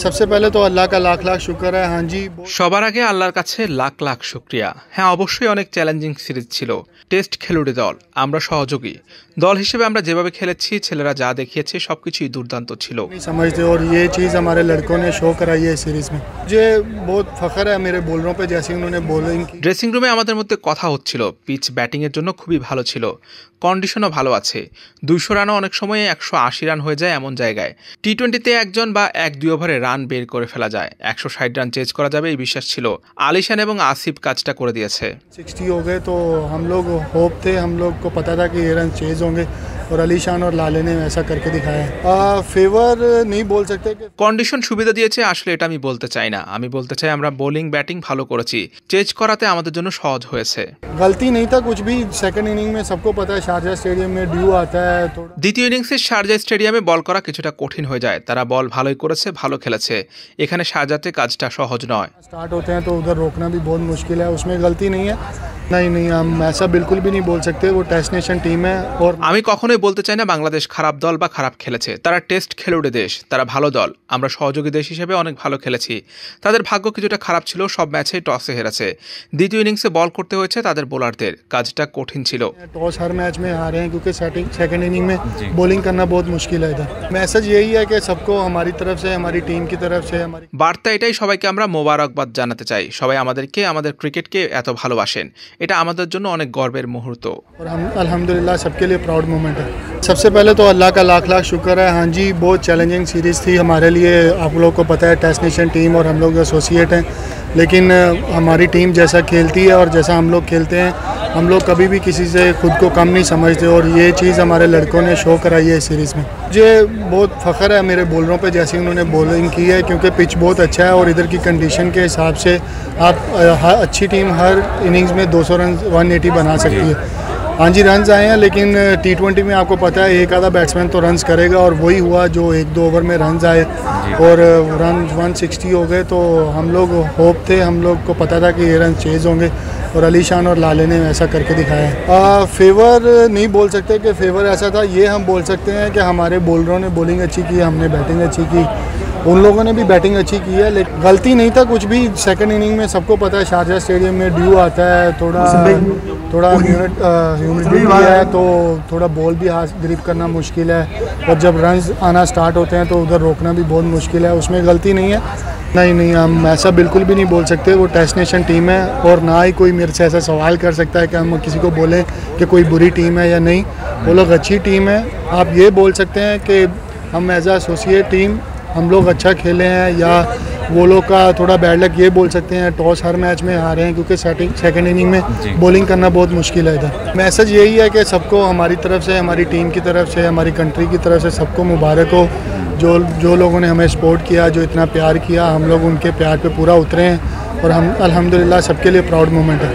सबसे पहले तो अल्लाह का लाख लाख शुक्र है। हाँ जी, সবার আগে আল্লাহর কাছে লাখ লাখ শুকরিয়া। হ্যাঁ, অবশ্যই অনেক চ্যালেঞ্জিং সিরিজ ছিল। টেস্ট খেলুড়ে দল, আমরা সহযোগী দল হিসেবে আমরা যেভাবে খেলেছি, ছেলেরা যা দেখিয়েছে সবকিছুই দুর্দান্ত ছিল। समझते और ये चीज़ हमारे लड़कों ने शो कराई है सीरीज में। मुझे बहुत फख्र है मेरे बॉलरों पे, जैसे उन्होंने बॉलिंग की। ড্রেসিং রুমে আমাদের মধ্যে কথা হচ্ছিল, পিচ ব্যাটিং এর জন্য খুবই ভালো ছিল, কন্ডিশনও ভালো আছে। 200 রানও অনেক সময় 180 রান হয়ে যায় এমন জায়গায়। টি-20তে একজন বা 1-2 ওভারে রান বের করে ফেলা যায়, 160 রান চেজ করা যাবে এই বিশ্বাস ছিল। আলিশান এবং আসিফ কাজটা করে দিয়েছে। 60 हो गए तो हम लोग होप थे, हम लोग को पता था कि ये रन चेज होंगे और अलीशान और लाले ने ऐसा करके दिखाया। फेवर नहीं बोल सकते कि কন্ডিশন সুবিধা দিয়েছে, আসলে এটা আমি বলতে চাই না। আমি বলতে চাই আমরা বোলিং ব্যাটিং ভালো করেছি, চেজ করাতে আমাদের জন্য সহজ হয়েছে। गलती नहीं था कुछ भी। सेकंड इनिंग में सबको पता है शारजाह स्टेडियम में ड्यू आता है थोड़ा। দ্বিতীয় ইনিংসে শারজাহ স্টেডিয়ামে বল করা কিছুটা কঠিন হয়ে যায়। তারা বল ভালোই করেছে, ভালো খেলেছে। এখানে শারজাহতে কাজটা সহজ নয়। स्टार्ट होते हैं तो उधर रोकना भी बहुत मुश्किल है, उसमें गलती नहीं है। नहीं हम ऐसा बिल्कुल भी नहीं बोल सकते। वो टेस्ट नेशन टीम है और আমি কখনোই বলতে চাই না বাংলাদেশ খারাপ দল বা খারাপ খেলেছে। তারা টেস্ট খেলুড়ে দেশ, তারা ভালো দল। আমরা সহযোগী দেশ হিসেবে অনেক ভালো খেলেছি। তাদের ভাগ্য কিছুটা খারাপ ছিল, সব ম্যাচেই টসে হেরেছে। দ্বিতীয় ইনিংসে বল করতে হয়েছে তাদের বোলারদের, কাজটা কঠিন ছিল। टॉस हर मैच में हारे हैं क्योंकि सेकंड इनिंग में बॉलिंग करना बहुत मुश्किल है इधर। मैसेज यही है कि सबको हमारी तरफ से, हमारी टीम की तरफ से हमारी বার্তা এটাই, সবাইকে আমরা মোবারকবাদ জানাতে চাই। সবাই আমাদেরকে, আমাদের ক্রিকেটকে এত ভালোবাসেন, এটা আমাদের জন্য অনেক গর্বের মুহূর্ত। और हम अल्हम्दुलिल्लाह सबके लिए प्राउड मोमेंट है। सबसे पहले तो अल्लाह का लाख लाख शुक्र है। हाँ जी, बहुत चैलेंजिंग सीरीज़ थी हमारे लिए। आप लोगों को पता है टेस्ट नेशन टीम और हम लोग एसोसिएट हैं, लेकिन हमारी टीम जैसा खेलती है और जैसा हम लोग खेलते हैं, हम लोग कभी भी किसी से खुद को कम नहीं समझते और ये चीज़ हमारे लड़कों ने शो कराई है सीरीज़ में। मुझे बहुत फ़ख्र है मेरे बॉलरों पे, जैसे उन्होंने बॉलिंग की है, क्योंकि पिच बहुत अच्छा है और इधर की कंडीशन के हिसाब से आप अच्छी टीम हर इनिंग्स में 200 रन 180 बना सकती है। हाँ जी, रन्स आए हैं, लेकिन टी-20 में आपको पता है एक आधा बैट्समैन तो रन्स करेगा और वही हुआ जो 1-2 ओवर में रन्स आए और रन 160 हो गए। तो हम लोग होप थे, हम लोग को पता था कि ये रन चेज होंगे और अलीशान और लाले ने ऐसा करके दिखाया। फेवर नहीं बोल सकते कि फेवर ऐसा था। ये हम बोल सकते हैं कि हमारे बॉलरों ने बॉलिंग अच्छी की, हमने बैटिंग अच्छी की, उन लोगों ने भी बैटिंग अच्छी की है, लेकिन गलती नहीं था कुछ भी। सेकंड इनिंग में सबको पता है शारजाह स्टेडियम में ड्यू आता है, थोड़ा ह्यूमिडिटी है तो थोड़ा बॉल भी हाथ ग्रिप करना मुश्किल है और जब रन्स आना स्टार्ट होते हैं तो उधर रोकना भी बहुत मुश्किल है, उसमें गलती नहीं है। नहीं हम ऐसा बिल्कुल भी नहीं बोल सकते। वो टेस्ट नेशन टीम है और ना ही कोई मेरे से ऐसा सवाल कर सकता है कि हम किसी को बोलें कि कोई बुरी टीम है या नहीं। वो लोग अच्छी टीम है। आप ये बोल सकते हैं कि हम एज ए एसोसिएट टीम हम लोग अच्छा खेले हैं, या वो लोग का थोड़ा बैड लक ये बोल सकते हैं। टॉस हर मैच में हारे हैं क्योंकि सेकंड इनिंग में बॉलिंग करना बहुत मुश्किल है इधर। मैसेज यही है कि सबको हमारी तरफ से, हमारी टीम की तरफ से, हमारी कंट्री की तरफ से सबको मुबारक हो। जो लोगों ने हमें सपोर्ट किया, जो इतना प्यार किया, हम लोग उनके प्यार पे पूरा उतरे हैं और हम अल्हम्दुलिल्लाह सबके लिए प्राउड मोमेंट है।